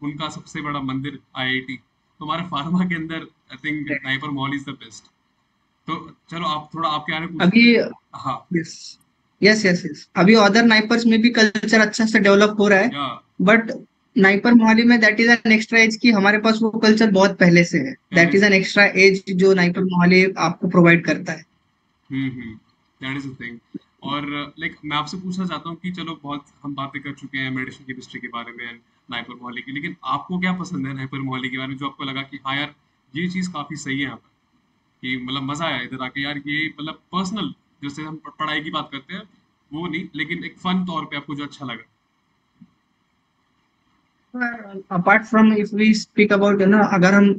उनका सबसे बड़ा मंदिर आईआईटी, तो हमारे फार्मा के अंदर I think NIPER Mohali is the best. तो चलो आप थोड़ा आपके बारे में पूछो। अभी हाँ। यस यस यस यस, अभी अदर नाइपर्स में भी कल्चर अच्छा से डेवलप हो रहा है, या बट नाइपर मोहाली में that is an extra edge की, हमारे पास वो कल्चर बहुत पहले से है, that is correct. An extra edge जो नाइपर मोहाली आपको प्रोवाइड करता है। That is the thing. और लाइक मैं आपसे पूछना चाहता हूँ कि चलो बहुत हम बातें कर चुके हैं मेडिसिन केमिस्ट्री के बारे में नाइपर मोहाली की, लेकिन आपको क्या पसंद है नाइपर मोहाली के बारे में जो आपको लगा कि हाँ यार ये चीज़ काफी सही है यहाँ पर, कि मतलब मजा आया इधर आके यार, ये मतलब पर्सनल जैसे हम पढ़ाई की बात करते हैं वो नहीं, लेकिन एक फन तौर पे आपको जो अच्छा लगा। Apart from if we speak about ना, अगर हम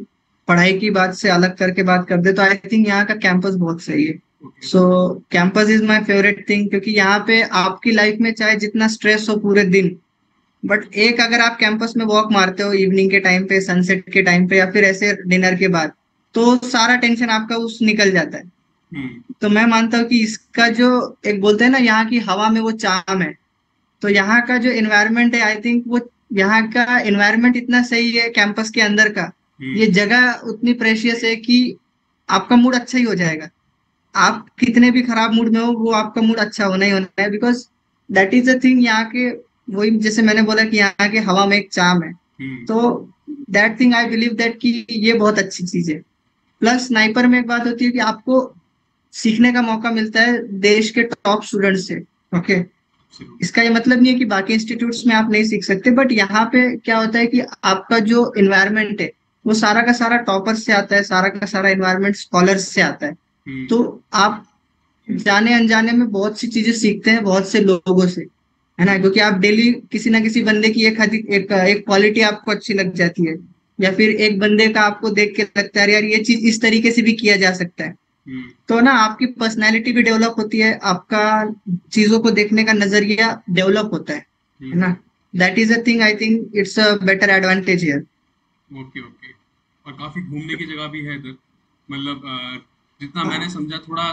पढ़ाई की बात से अलग करके बात कर दे तो आई थिंक यहाँ का कैंपस बहुत सही है। Okay. So campus is my favourite thing, क्योंकि यहाँ पे आपकी लाइफ में चाहे जितना स्ट्रेस हो पूरे दिन, बट एक अगर आप कैंपस में वॉक मारते हो इवनिंग के टाइम पे, सनसेट के टाइम पे, या फिर ऐसे डिनर के बाद, तो सारा टेंशन आपका उस निकल जाता है। हम्म। तो मैं मानता हूँ कि इसका जो एक बोलते हैं ना, यहाँ की हवा में वो चाम है। तो यहाँ का जो एनवायरनमेंट है, आई थिंक वो यहाँ का एनवायरनमेंट इतना सही है कैंपस के अंदर का, ये हम्म। जगह उतनी प्रेशियस है कि आपका मूड अच्छा ही हो जाएगा। आप कितने भी खराब मूड में हो, वो आपका मूड अच्छा होना ही होना है, because that is the thing यहाँ के, वही जैसे मैंने बोला कि यहाँ के हवा में एक चाम है। हम्म। तो that thing I believe that कि ये बहुत अच्छी चीज है। प्लस स्नाइपर में एक बात होती है कि आपको सीखने का मौका मिलता है देश के टॉप स्टूडेंट से। Okay, absolutely. इसका ये मतलब नहीं है कि बाकी इंस्टीट्यूट्स में आप नहीं सीख सकते, बट यहाँ पे क्या होता है कि आपका जो इन्वायरमेंट है वो सारा का सारा टॉपर से आता है, सारा का सारा इन्वायरमेंट स्कॉलर्स से आता है। हम्म। तो आप जाने अनजाने में बहुत सी चीजें सीखते हैं बहुत से लोगों से, है ना, क्योंकि आप डेली किसी ना किसी बंदे की एक क्वालिटी आपको अच्छी लग जाती है, या फिर एक बंदे का आपको देख के लगता है यार ये चीज इस तरीके से भी किया जा सकता है। हम्म। तो ना आपकी पर्सनैलिटी भी डेवलप होती है, आपका चीजों को देखने का नजरिया डेवलप होता है ना। Hmm. That is a thing, I think it's a better advantage here. Okay okay. और काफी घूमने की जगह भी है इधर, मतलब जितना मैंने समझा थोड़ा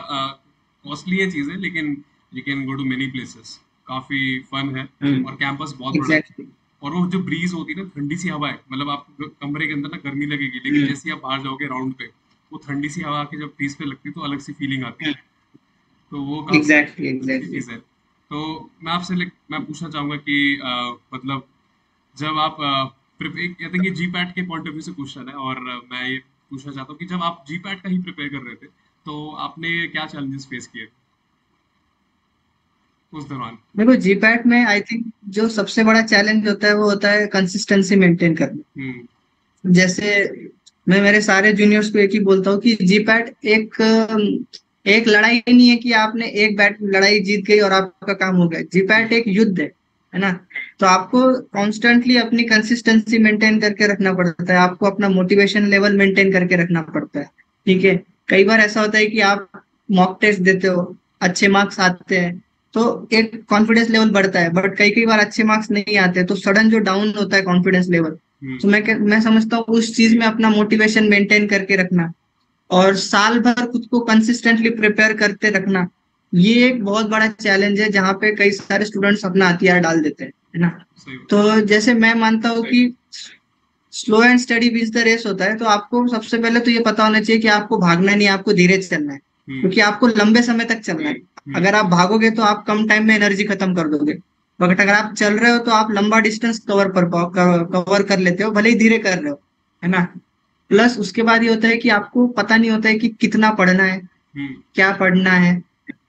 कॉस्टली है चीजें, लेकिन you can go to many places, काफी फन है। और कैंपस बहुत बड़ा है। एग्जैक्टली। और वो जो ब्रीज होती है ना, ठंडी सी हवा है, मतलब आपको कमरे के अंदर ना गर्मी लगेगी, लेकिन जैसे ही आप बाहर जाओगे राउंड पे, वो ठंडी सी हवा आके जब फेस पे लगती है तो अलग सी फीलिंग आती है। तो वो काफी एग्जैक्टली अच्छी एग्जैक्टली। चीज है। तो मैं आपसे मैं पूछना चाहूंगा कि मतलब जब आप प्रिपेयर, आई थिंक ये जी पैट के पॉइंट ऑफ व्यू से क्वेश्चन है, और मैं ये पूछना चाहता हूँ कि जब आप जी पैट का ही प्रिपेयर कर रहे थे तो आपने क्या चैलेंजेस फेस किए उस दौरान? देखो जीपैट में आई थिंक जो सबसे बड़ा चैलेंज होता है वो होता है कंसिस्टेंसी मेंटेन करना। हम्म। जैसे मैं मेरे सारे जूनियर्स को एक ही बोलता हूँ कि जीपैट एक लड़ाई नहीं है कि आपने एक बैट लड़ाई जीत गई और आपका काम हो गया। जीपैट एक युद्ध है ना। तो आपको कॉन्स्टेंटली अपनी कंसिस्टेंसी मेंटेन करके रखना पड़ता है, आपको अपना मोटिवेशन लेवल मेंटेन करके रखना पड़ता है। ठीक है, कई बार ऐसा होता है कि आप मॉक टेस्ट देते हो, अच्छे मार्क्स आते हैं, तो एक कॉन्फिडेंस लेवल बढ़ता है, बट कई कई बार अच्छे मार्क्स नहीं आते, तो सडन जो डाउन होता है कॉन्फिडेंस लेवल। हम्म। तो मैं समझता हूँ उस चीज में अपना मोटिवेशन मेंटेन करके रखना और साल भर खुद को कंसिस्टेंटली प्रिपेयर करते रखना, ये एक बहुत बड़ा चैलेंज है जहाँ पे कई सारे स्टूडेंट्स अपना हथियार डाल देते हैं, है ना। सही बात। तो जैसे मैं मानता हूँ कि स्लो एंड स्टडी बीज द रेस होता है, तो आपको सबसे पहले तो ये पता होना चाहिए कि आपको भागना नहीं, आपको धीरे चलना है, हम्म। क्योंकि आपको लंबे समय तक चलना है। हम्म। अगर आप भागोगे तो आप कम टाइम में एनर्जी खत्म कर दोगे, बट अगर आप चल रहे हो तो आप लंबा डिस्टेंस कवर कर लेते हो, भले ही धीरे कर रहे हो, है ना। प्लस उसके बाद ये होता है कि आपको पता नहीं होता है कि कितना पढ़ना है, हम्म। क्या पढ़ना है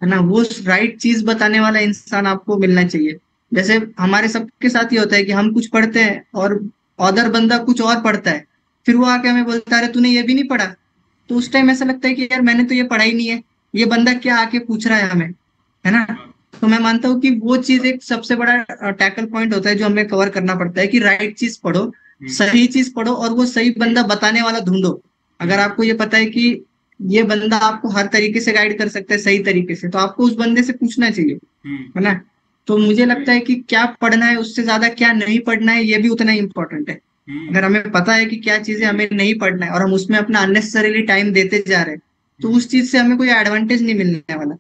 ना। वो राइट चीज बताने वाला इंसान आपको मिलना चाहिए। जैसे हमारे सबके साथ ये होता है कि हम कुछ पढ़ते हैं और अदर बंदा कुछ और पढ़ता है, फिर वो आके हमें बोलता है अरे तूने ये भी नहीं पढ़ा। तो उस टाइम ऐसा लगता है कि यार मैंने तो ये पढ़ा ही नहीं है, ये बंदा क्या आके पूछ रहा है हमें, है ना। सही बात। तो मैं मानता हूँ कि वो चीज एक सबसे बड़ा टैकल पॉइंट होता है जो हमें कवर करना पड़ता है, कि राइट चीज पढ़ो, हम्म। सही चीज पढ़ो, और वो सही बंदा बताने वाला ढूंढो। अगर हम्म। आपको ये पता है कि ये बंदा आपको हर तरीके से गाइड कर सकता है सही तरीके से, तो आपको उस बंदे से पूछना चाहिए, है ना। तो मुझे लगता है कि क्या पढ़ना है उससे ज्यादा क्या नहीं पढ़ना है ये भी उतना ही इम्पोर्टेंट है। अगर हमें पता है कि क्या चीजें हमें नहीं पढ़ना है और हम उसमें अपना अननेसेसरीली टाइम देते जा रहे हैं, तो उस चीज से हमें कोई एडवांटेज नहीं मिलने वाला।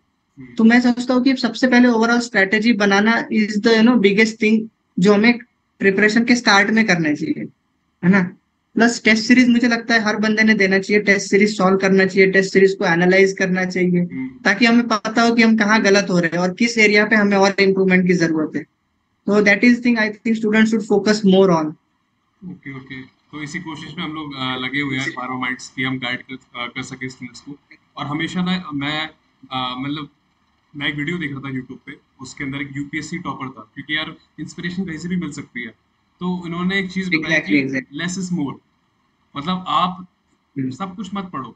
तो मैं समझता हूँ कि सबसे पहले overall strategy banana is the biggest thing जो हमें प्रिपरेशन के स्टार्ट में करना चाहिए, है ना। प्लस टेस्ट सीरीज मुझे लगता है हर बंदे ने देना चाहिए, टेस्ट सीरीज सॉल्व करना चाहिए, टेस्ट सीरीज को एनालाइज करना चाहिए, ताकि हमें पता हो कि हम कहाँ गलत हो रहे हैं और किस एरिया पे हमें और इम्प्रूवमेंट की जरूरत है। तो that is thing I think student should focus more on. Okay okay. तो इसी कोशिश में हम लोग लगे हुए हैं फार्मामाइट्स की, हम गाइड कर सके स्टूडेंट्स को। और हमेशा ना मतलब मैं एक वीडियो देख रहा था यूट्यूब पे, उसके अंदर एक यूपीएससी टॉपर था, क्योंकि यार इंस्पिरेशन कहीं से भी मिल सकती है। तो उन्होंने एक चीज बताई एग्जैक्टली कि एग्जैक्टली। Less is more. मतलब आप सब कुछ मत पढ़ो,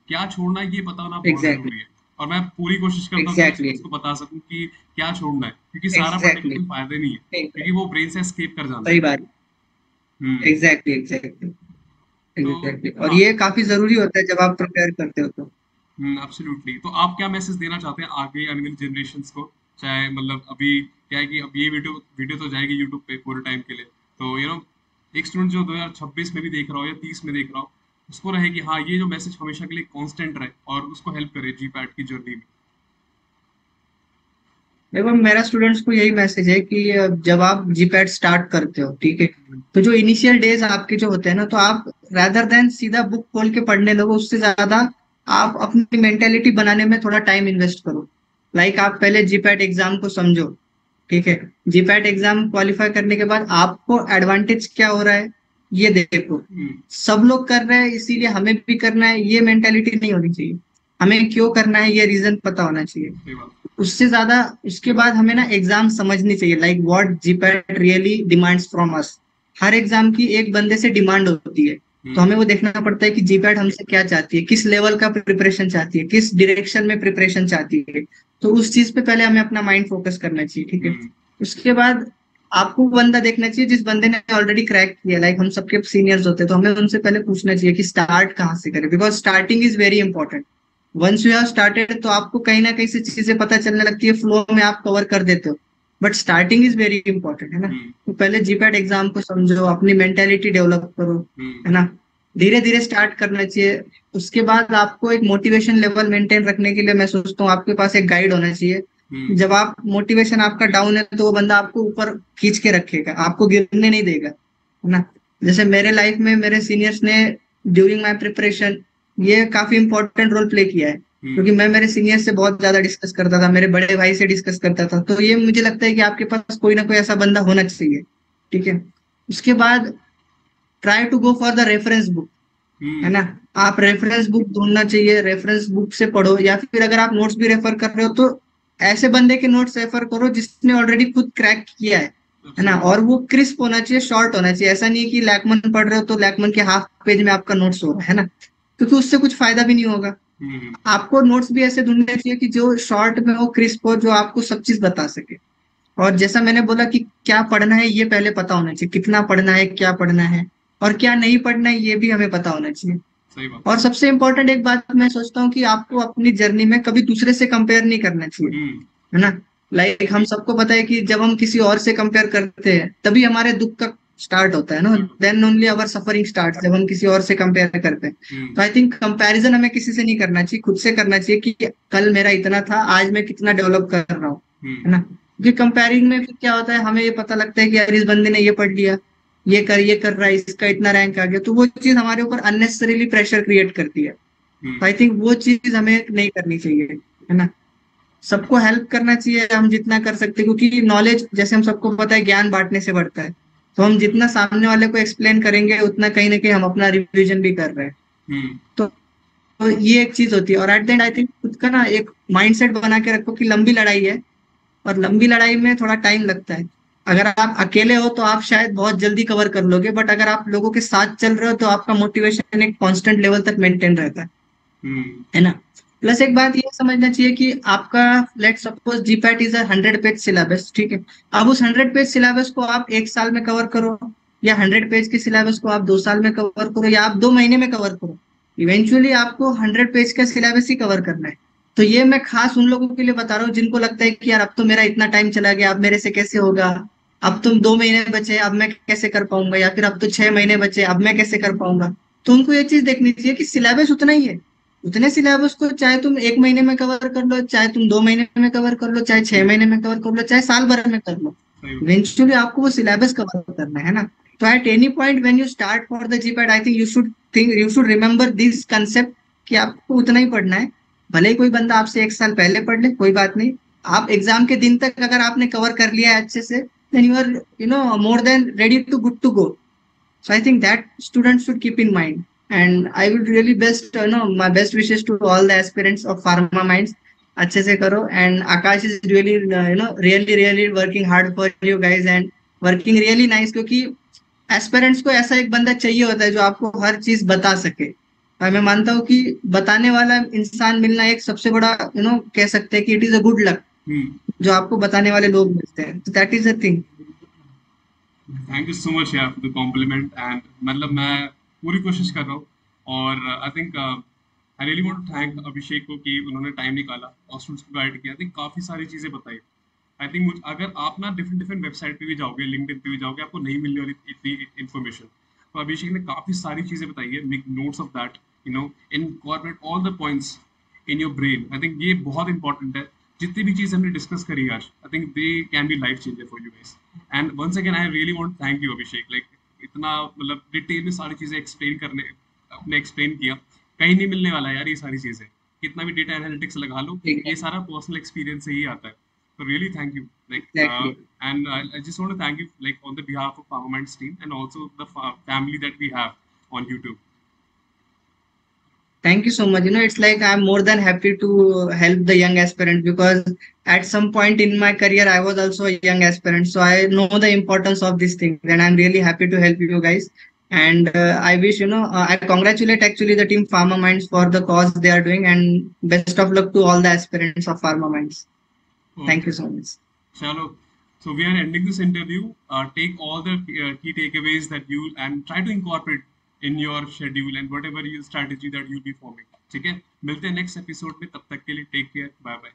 क्या छोड़ना है ये पता होना बहुत एग्जैक्टली जरूरी है। और मैं पूरी कोशिश करता हूँ कि मैं एग्जैक्टली स्टूडेंट्स को बता सकूं कि क्या छोड़ना है, क्योंकि सारा पढ़ने का एग्जैक्टली। कोई फायदा नहीं है, क्योंकि वो ब्रेन से एस्केप कर जाना है। सही बात। हम्म। एग्जैक्टली एग्जैक्टली तो एग्जैक्टली। और हाँ। ये काफी जरूरी होता है जब आप प्रिपेयर करते हो तो। एब्सोल्युटली। तो आप क्या मैसेज देना चाहते हैं आगे आने वाली जनरेशन्स को? चाहे मतलब अभी क्या है कि अब ये वीडियो वीडियो तो जाएगी यूट्यूब पे पूरे टाइम के लिए, तो एक स्टूडेंट जो 2026 में भी देख रहा हो या 30 में देख रहा हो, उसको रहे कि हाँ ये जो मैसेज हमेशा के लिए कांस्टेंट रहे और उसको हेल्प करे जी पैट की जर्नी में। देखो मेरा स्टूडेंट्स को यही मैसेज है कि जब आप जीपैट स्टार्ट करते हो, ठीक है, हम्म। तो जो इनिशियल डेज आपके जो होते हैं ना, तो आप रैदर देन सीधा बुक खोल के पढ़ने लगो, उससे ज्यादा आप अपनी मेंटेलिटी बनाने में थोड़ा टाइम इन्वेस्ट करो। लाइक आप पहले जीपैट एग्जाम को समझो, ठीक है। जीपैट एग्जाम क्वालिफाई करने के बाद आपको एडवांटेज क्या हो रहा है ये देखो। हम्म। सब लोग कर रहे हैं इसीलिए हमें भी करना है, ये मेंटेलिटी नहीं होनी चाहिए। हमें क्यों करना है ये रीजन पता होना चाहिए। सही बात। उससे ज्यादा उसके बाद हमें ना एग्जाम समझनी चाहिए, like what GPAT really demands from us. Her exam की एक बंदे से डिमांड होती है, तो हम्म। हमें वो देखना पड़ता है कि जीपैट हमसे क्या चाहती है, किस लेवल का प्रिपरेशन चाहती है, किस डायरेक्शन में प्रिपरेशन चाहती है। तो उस चीज पे पहले हमें अपना माइंड फोकस करना चाहिए, ठीक है। हम्म। उसके बाद आपको वो बंदा देखना चाहिए जिस बंदे ने ऑलरेडी क्रैक किया, लाइक हम सबके सीनियर्स होते हैं, तो हमें उनसे पहले पूछना चाहिए कि स्टार्ट कहाँ से करें, because starting is very important. Once you have started तो आपको कहीं ना कहीं से चीजें पता चलने लगती है, फ्लो में आप कवर कर देते हो। But starting is very important, है ना। हम्म। तो पहले जीपैट एग्जाम को समझो, अपनी मेंटेलिटी डेवलप करो, हम्म। है ना। धीरे धीरे स्टार्ट करना चाहिए। उसके बाद आपको एक मोटिवेशन लेवल मेंटेन रखने के लिए मैं सोचता हूँ आपके पास एक गाइड होना चाहिए। हम्म। जब आप मोटिवेशन आपका डाउन है तो वो बंदा आपको ऊपर खींच के रखेगा, आपको गिरने नहीं देगा, है ना। जैसे मेरे लाइफ में मेरे सीनियर्स ने ड्यूरिंग माय प्रिपरेशन ये काफी इंपॉर्टेंट रोल प्ले किया है, हम्म। क्योंकि मैं मेरे सीनियर से बहुत ज्यादा डिस्कस करता था, मेरे बड़े भाई से डिस्कस करता था। तो ये मुझे लगता है कि आपके पास कोई ना कोई ऐसा बंदा होना चाहिए, ठीक है। उसके बाद try to go for the reference book, है हम्म। ना। आप रेफरेंस बुक ढूंढना चाहिए, रेफरेंस बुक से पढ़ो, या फिर अगर आप नोट्स भी रेफर कर रहे हो तो ऐसे बंदे के नोट्स रेफर करो जिसने ऑलरेडी खुद क्रैक किया है ना। एब्सोल्युटली। और वो क्रिस्प होना चाहिए, शॉर्ट होना चाहिए। ऐसा नहीं है कि लैकमन पढ़ रहे हो तो लैकमन के हाफ पेज में आपका नोट्स हो रहा है ना, क्योंकि उससे कुछ फायदा भी नहीं होगा। हम्म। आपको नोट्स भी ऐसे ढूंढने चाहिए कि जो शॉर्ट में हो, क्रिस्प हो, जो आपको सब चीज बता सके। और जैसा मैंने बोला कि क्या पढ़ना है ये पहले पता होना चाहिए, कितना पढ़ना है, क्या पढ़ना है, और क्या नहीं पढ़ना है ये भी हमें पता होना चाहिए। सही बात। और सबसे इम्पोर्टेंट एक बात मैं सोचता हूँ कि आपको अपनी जर्नी में कभी दूसरे से कंपेयर नहीं करना चाहिए, हम्म। है ना। लाइक हम सबको पता है कि जब हम किसी और से कंपेयर करते हैं तभी हमारे दुख का स्टार्ट होता है ना, स्टार्ट होता then only our suffering start, जब हम किसी और से कंपेयर करते हैं। है। तो आई थिंक कंपैरिजन हमें किसी से नहीं करना चाहिए, खुद से करना चाहिए कि कल मेरा इतना था, आज मैं कितना डेवलप कर रहा हूँ, हम्म। है ना। क्योंकि कंपेयरिंग में फिर क्या होता है, हमें ये पता लगता है कि यार इस बंदे ने ये पढ़ लिया, ये कर रहा है, इसका इतना रैंक आ गया, तो वो चीज हमारे ऊपर अननेसेसरीली प्रेशर क्रिएट करती है। तो हम्म। आई थिंक वो चीज हमें नहीं करनी चाहिए, है ना। सबको हेल्प करना चाहिए हम जितना कर सकते हैं, क्योंकि नॉलेज जैसे हम सबको पता है ज्ञान बांटने से बढ़ता है। तो हम जितना सामने वाले को एक्सप्लेन करेंगे उतना कहीं ना कहीं हम अपना रिवीजन भी कर रहे हैं। हम्म। तो ये एक चीज होती है। और at the and I think खुद का ना एक माइंडसेट बना के रखो कि लंबी लड़ाई है, और लंबी लड़ाई में थोड़ा टाइम लगता है। अगर आप अकेले हो तो आप शायद बहुत जल्दी कवर कर लोगे, बट अगर आप लोगों के साथ चल रहे हो तो आपका मोटिवेशन एक कांस्टेंट लेवल तक मेंटेन रहता हम्म। है ना। प्लस एक बात ये समझना चाहिए कि आपका let suppose GPAT is 100 page syllabus, ठीक है। अब उस 100 पेज सिलेबस को आप एक साल में कवर करो, या 100 पेज के सिलेबस को आप 2 साल में कवर करो, या आप 2 महीने में कवर करो, इवेंचुअली आपको 100 पेज का सिलेबस ही कवर करना है। तो ये मैं खास उन लोगों के लिए बता रहा हूँ जिनको लगता है कि यार अब तो मेरा इतना टाइम चला गया, अब मेरे से कैसे होगा, अब तुम 2 महीने बचे अब मैं कैसे कर पाऊंगा, या फिर अब तो 6 महीने बचे अब मैं कैसे कर पाऊंगा। तो उनको ये चीज देखनी चाहिए कि सिलेबस उतना ही है। उतने सिलेबस को चाहे तुम 1 महीने में कवर कर लो, चाहे तुम 2 महीने में कवर कर लो, चाहे 6 महीने में कवर कर लो, चाहे साल भर में कर लो, सही बात है। इवेंचुअली आपको वो सिलेबस कवर करना है ना। तो at any point when you start for the GPAT, I think you should remember this concept कि आपको उतना ही पढ़ना है। भले ही कोई बंदा आपसे 1 साल पहले पढ़ ले, कोई बात नहीं। आप एग्जाम के दिन तक अगर आपने कवर कर लिया है अच्छे से, then you are more than ready to good to go. So I think that students should keep in mind. And I would really my best wishes to all the aspirants of Pharma Minds. अच्छे से करो, and Akash is really really working hard for you guys and working really nice, क्योंकि aspirants को ऐसा एक बंदा चाहिए होता है जो आपको हर चीज बता सके। और मैं मानता हूँ कि बताने वाला इंसान मिलना एक सबसे बड़ा कह सकते हैं कि it is a good luck, hmm. जो आपको बताने वाले लोग मिलते हैं। तो that is a thing. Thank you so much यार फॉर द कॉम्प्लीमेंट एंड मतलब मैं पूरी कोशिश कर रहा हूँ और I think I really want to thank Abhishek को कि उन्होंने टाइम निकाला और स्टूडेंट्स को गाइड किया। आई थिंक काफ़ी सारी चीज़ें बताई। आई थिंक अगर आप ना डिफरेंट डिफरेंट वेबसाइट पे भी जाओगे, लिंक्डइन पे भी जाओगे, आपको नहीं मिलने वाली इतनी इन्फॉर्मेशन। तो अभिषेक ने काफ़ी सारी चीज़ें बताई है। Make notes of that, incorporate all the points in your brain. I think ये बहुत इंपॉर्टेंट है। जितनी भी चीज़ हमने डिस्कस करी आज, I think they can be life changer for you guys. And once again I really want thank you Abhishek, like इतना मतलब डिटेल में सारी चीजें एक्सप्लेन करने आपने एक्सप्लेन किया। कहीं नहीं मिलने वाला यार ये सारी चीजें, कितना भी डेटा एनालिटिक्स लगा लो, ये सारा पर्सनल एक्सपीरियंस से ही आता है। तो really thank you, like exactly. And I just want to thank you like on the behalf of Pharmamind's team and also the family that we have on YouTube. Thank you so much. It's like I'm more than happy to help the young aspirant, because at some point in my career, I was also a young aspirant. So I know the importance of this thing, and I'm really happy to help you guys. And I wish, I congratulate actually the team Pharma Minds for the cause they are doing, and best of luck to all the aspirants of Pharma Minds. Thank Okay, you so much. chalo. So we are ending this interview. Take all the key takeaways that you and try to incorporate in your schedule and whatever your strategy that you'll be forming. ठीक है, मिलते हैं next episode में, तब तक के लिए take care, bye bye.